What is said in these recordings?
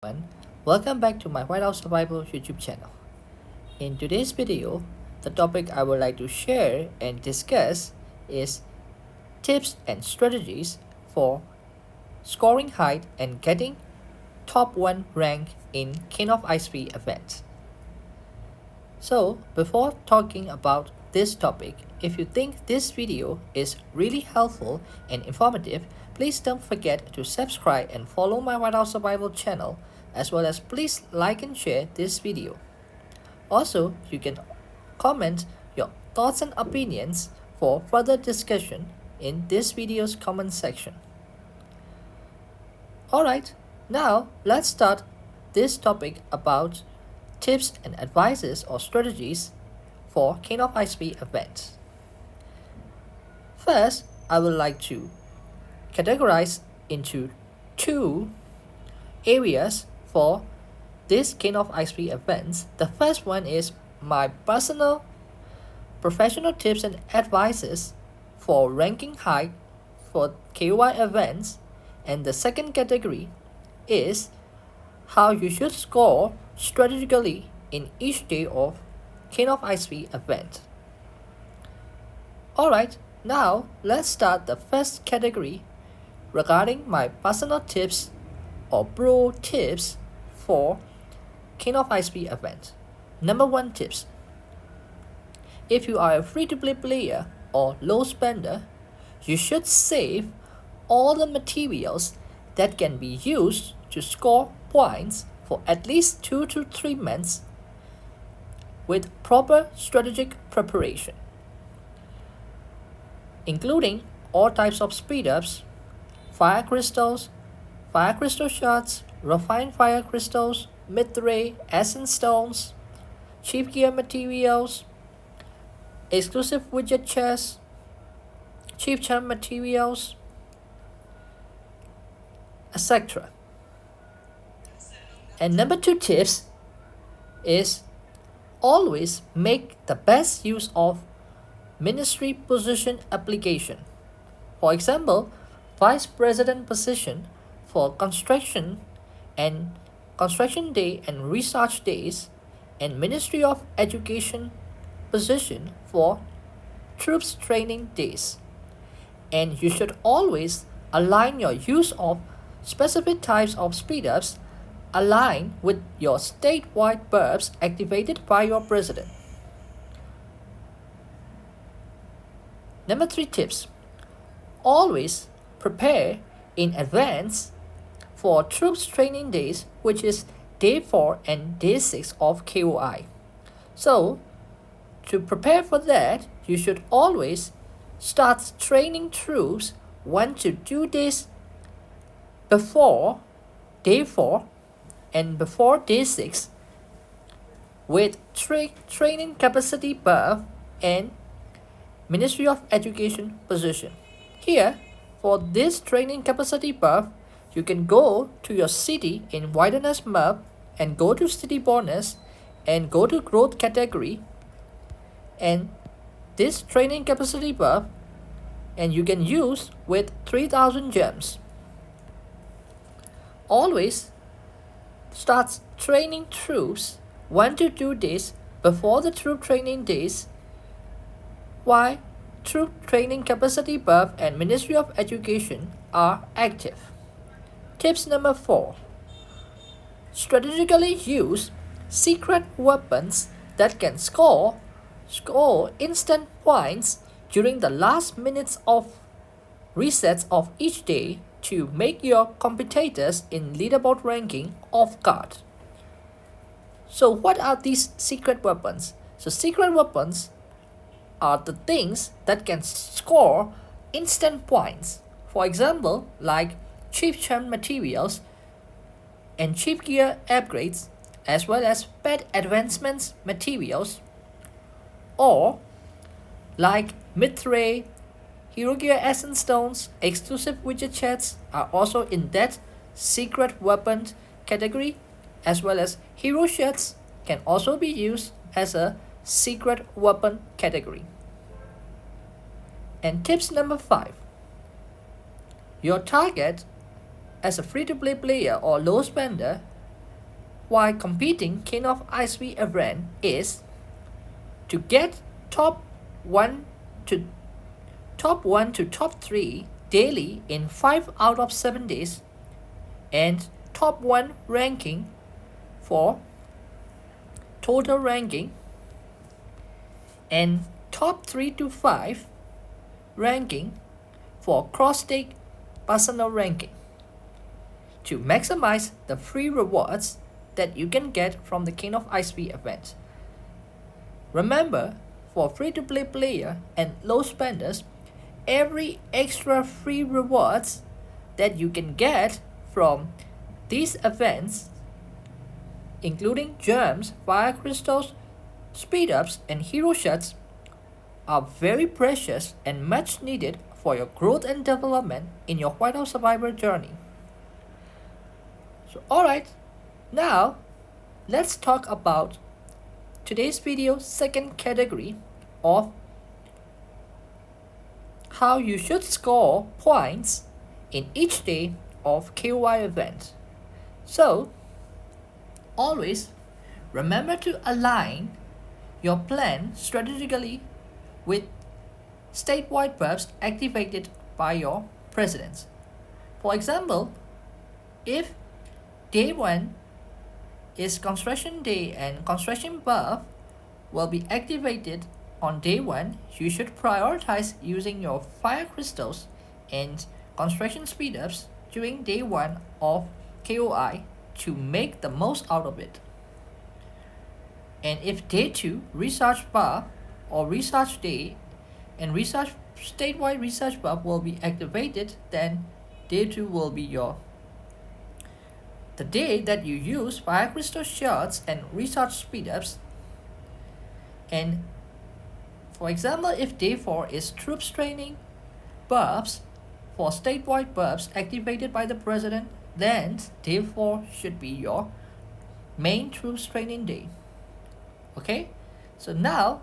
everyone, welcome back to my Whiteout Survival YouTube channel. In today's video, the topic I would like to share and discuss is tips and strategies for scoring high and getting top 1 rank in King of ISP event. So before talking about this topic, if you think this video is really helpful and informative, please don't forget to subscribe and follow my Whiteout Survival channel, as well as please like and share this video. Also, you can comment your thoughts and opinions for further discussion in this video's comment section. Alright, now let's start this topic about tips and advices or strategies for King of ISP events. First, I would like to categorize into two areas for this King of ISP events. The first one is my personal professional tips and advices for ranking high for KOI events, and the second category is how you should score strategically in each day of King of ISP event. Alright, now let's start the first category regarding my personal tips or pro tips for King of ISP event. Number 1 tips. If you are a free-to-play player or low spender, you should save all the materials that can be used to score points for at least 2 to 3 months with proper strategic preparation, including all types of speed-ups, fire crystals, fire crystal shards, refined fire crystals, mid-ray, essence stones, cheap gear materials, exclusive widget chests, cheap charm materials, etc. And number 2 tips is always make the best use of ministry position application. For example, vice president position for construction day and research days, and Ministry of Education position for troops training days. And you should always align your use of specific types of speed-ups align with your statewide burbs activated by your president. Number 3 tips. Always prepare in advance for troops training days, which is day 4 and day 6 of KOI. So, to prepare for that, you should always start training troops 1 to 2 days before day 4 and before day 6 with training capacity buff and Ministry of Education position. Here, for this training capacity buff, you can go to your city in Wilderness map and go to city bonus and go to growth category, and this training capacity buff, and you can use with 3000 gems. Always start training troops 1 to 2 days before the troop training days. Why? Troop training capacity buff and Ministry of Education are active. Tips number 4. Strategically use secret weapons that can score instant points during the last minutes of resets of each day to make your competitors in leaderboard ranking off guard. So what are these secret weapons? So secret weapons are the things that can score instant points. For example, like cheap charm materials and cheap gear upgrades, as well as pet advancements materials, or like mid-ray, hero gear essence stones, exclusive widget chests are also in that secret weapon category, as well as hero shirts can also be used as a secret weapon category. And tips number 5. Your target as a free-to-play player or low spender while competing King of ISV event is to get top 1 to top 3 daily in 5 out of 7 days and top 1 ranking for total ranking and top 3 to 5 ranking for cross-stake personal ranking to maximize the free rewards that you can get from the King of ISV event. Remember, for free-to-play player and low spenders, every extra free rewards that you can get from these events, including gems, fire crystals, speed-ups, and hero shots, are very precious and much needed for your growth and development in your Whiteout Survivor journey. So alright, now let's talk about today's video's second category of how you should score points in each day of KOI event. So always remember to align your plan strategically with statewide buffs activated by your presidents. For example, if day 1 is construction day and construction buff will be activated on day 1, you should prioritize using your fire crystals and construction speed-ups during day 1 of KOI to make the most out of it. And if day 2 research buff or research day and research statewide research buff will be activated, then day 2 will be the day that you use fire crystal shots and research speed-ups. And for example, if day 4 is troops training buffs for statewide buffs activated by the president, then day 4 should be your main troops training day. Okay, so now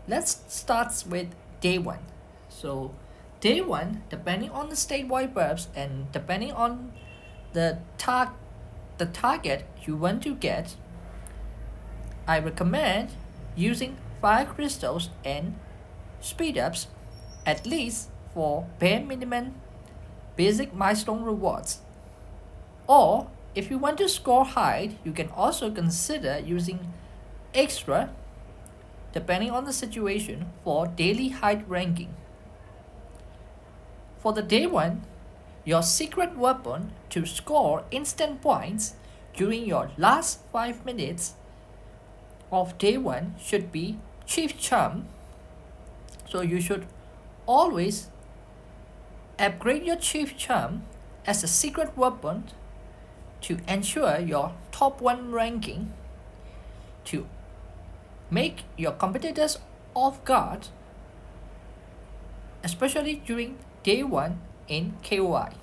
let's start with day 1. So day 1, depending on the statewide buffs and depending on the target you want to get, I recommend using fire crystals and speed-ups at least for bare minimum basic milestone rewards. Or if you want to score high, you can also consider using extra depending on the situation for daily height ranking. For the day 1, your secret weapon to score instant points during your last 5 minutes of day 1 should be Chief Charm. So you should always upgrade your Chief Charm as a secret weapon to ensure your top 1 ranking, to make your competitors off guard, especially during day 1 in KOI.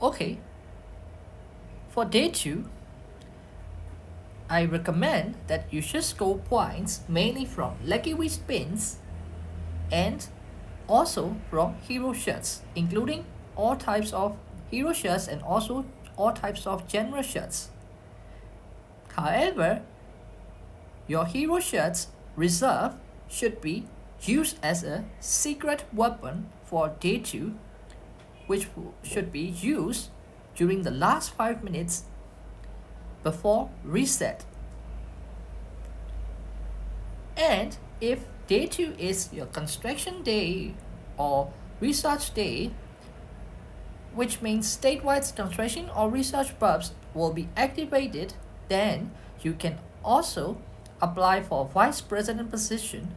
Okay, for day 2, I recommend that you should score points mainly from Lucky Wee spins and also from hero shots, including all types of hero shots and also all types of general shots. However, your hero shots reserve should be used as a secret weapon for day 2, which should be used during the last 5 minutes before reset. And if day 2 is your construction day or research day, which means statewide construction or research buffs will be activated, then you can also apply for vice president position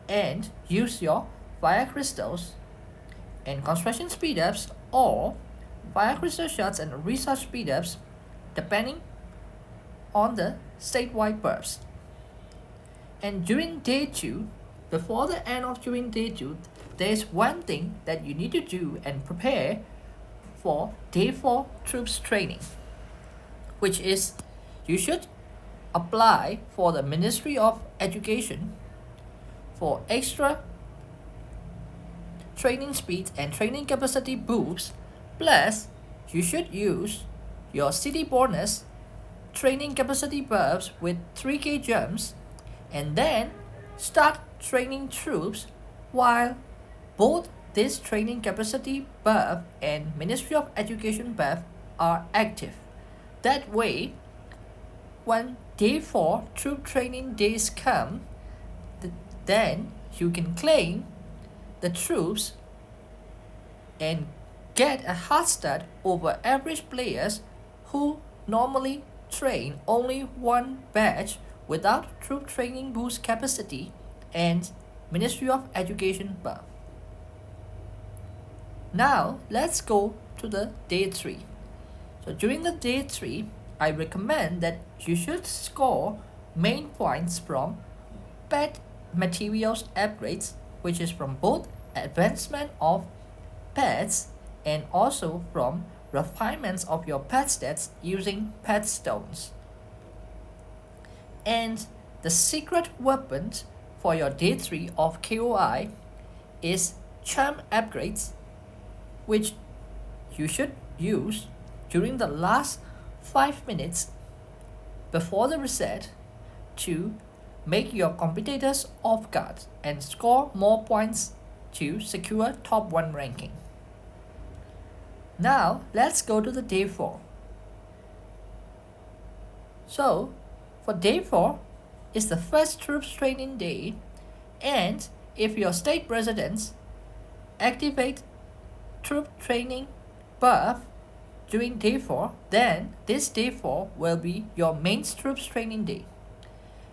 and use your fire crystals and construction speed-ups or fire crystal shots and research speed-ups depending on the statewide buffs. And during day 2, before the end of during day 2, there is one thing that you need to do and prepare for day 4 troops training, which is you should apply for the Ministry of Education for extra training speed and training capacity boosts, plus you should use your city bonus training capacity buffs with 3K jumps, and then start training troops while both this training capacity buff and Ministry of Education buff are active. That way, when day 4 troop training days come, then you can claim the troops and get a hard start over average players who normally train only one batch without troop training boost capacity and Ministry of Education buff. Now let's go to the day 3. So during the day 3, I recommend that you should score main points from pet materials upgrades, which is from both advancement of pets and also from refinements of your pet stats using pet stones. And the secret weapon for your day 3 of KOI is charm upgrades, which you should use during the last 5 minutes before the reset to make your competitors off guard and score more points to secure top 1 ranking. Now let's go to the day 4. So for day 4 is the first troops training day, and if your state presidents activate troop training buff during day 4, then this day 4 will be your main troops training day.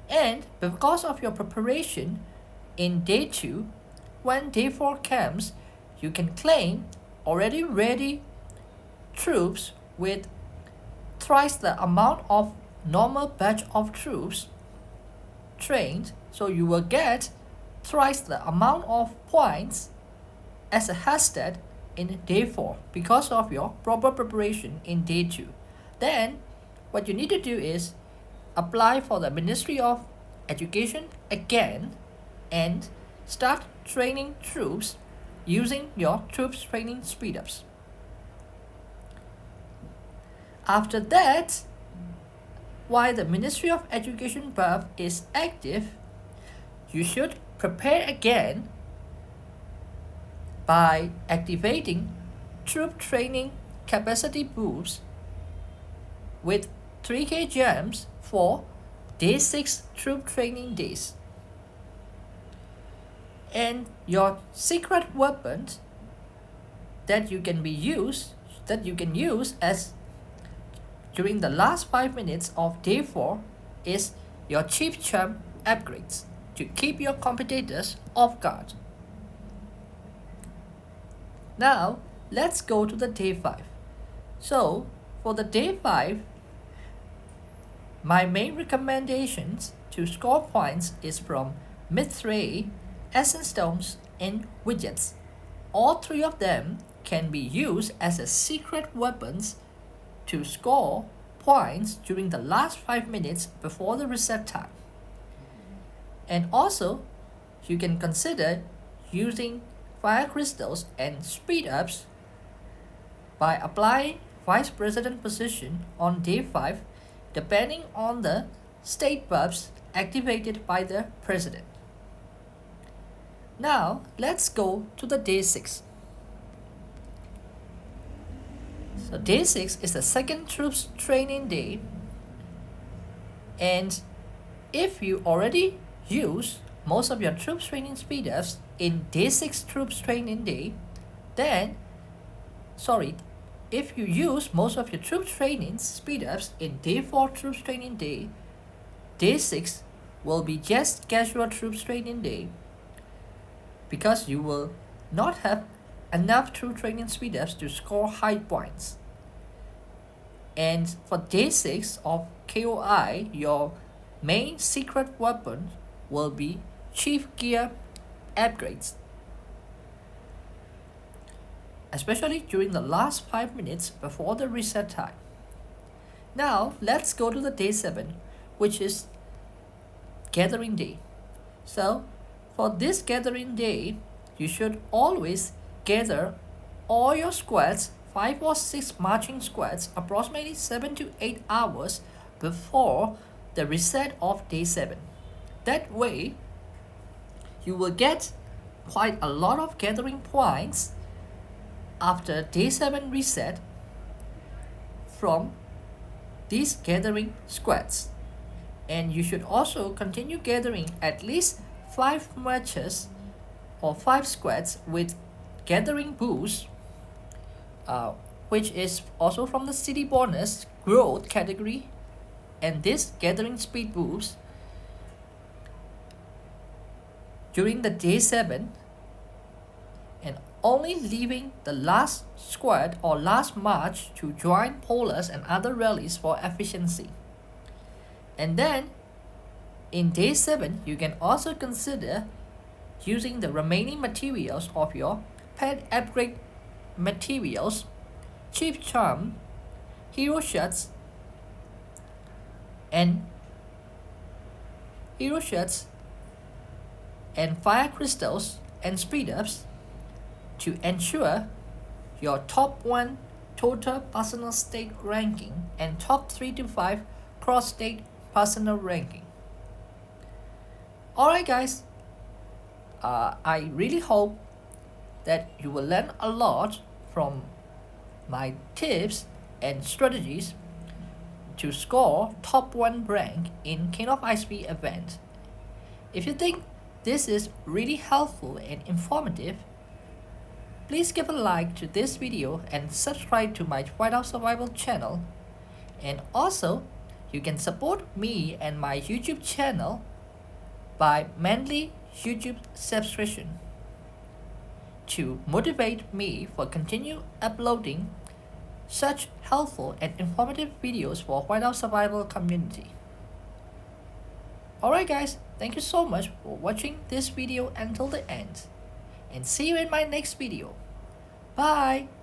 And because of your preparation in day 2, when day 4 comes, you can claim already ready troops with thrice the amount of normal batch of troops trained, so you will get thrice the amount of points as a hashtag in day 4 because of your proper preparation in day 2. Then what you need to do is apply for the Ministry of Education again and start training troops using your troops training speedups. After that, while the Ministry of Education buff is active, you should prepare again by activating troop training capacity boosts with 3K gems for day 6 troop training days. And your secret weapons that you can use as during the last 5 minutes of day 4 is your chief charm upgrades to keep your competitors off guard. Now let's go to the day 5. So for the day 5, my main recommendations to score points is from Mithril, Essence Stones and Widgets. All 3 of them can be used as a secret weapons to score points during the last 5 minutes before the reset time. And also, you can consider using fire crystals and speed ups by applying vice president position on day 5 depending on the state buffs activated by the president. Now let's go to the day 6. So day 6 is the second troops training day, and if you already use most of your troops training speed ups in day 6 troops training day, if you use most of your troops training speed ups in day 4 troops training day, day 6 will be just casual troops training day because you will not have enough troop training speed ups to score high points. And for day 6 of KOI, your main secret weapon will be chief gear upgrades, especially during the last 5 minutes before the reset time. Now let's go to the day 7, which is gathering day. So for this gathering day, you should always gather all your squads, 5 or 6 marching squads, approximately 7 to 8 hours before the reset of day 7. That way, you will get quite a lot of gathering points after day 7 reset from these gathering squads. And you should also continue gathering at least 5 matches or 5 squads with gathering boost, which is also from the city bonus growth category, and this gathering speed boost during the day 7, and only leaving the last squad or last march to join polars and other rallies for efficiency. And then in day 7, you can also consider using the remaining materials of your pet upgrade materials, chief charm, hero shots, and fire crystals and speed ups to ensure your top 1 total personal state ranking and top 3 to 5 cross state personal ranking. Alright guys, I really hope that you will learn a lot from my tips and strategies to score top 1 rank in King of Ice Speed event. If you think this is really helpful and informative, please give a like to this video and subscribe to my Whiteout Survival channel. And also, you can support me and my YouTube channel by monthly YouTube subscription to motivate me for continue uploading such helpful and informative videos for Whiteout Survival community. Alright guys, thank you so much for watching this video until the end, and see you in my next video. Bye!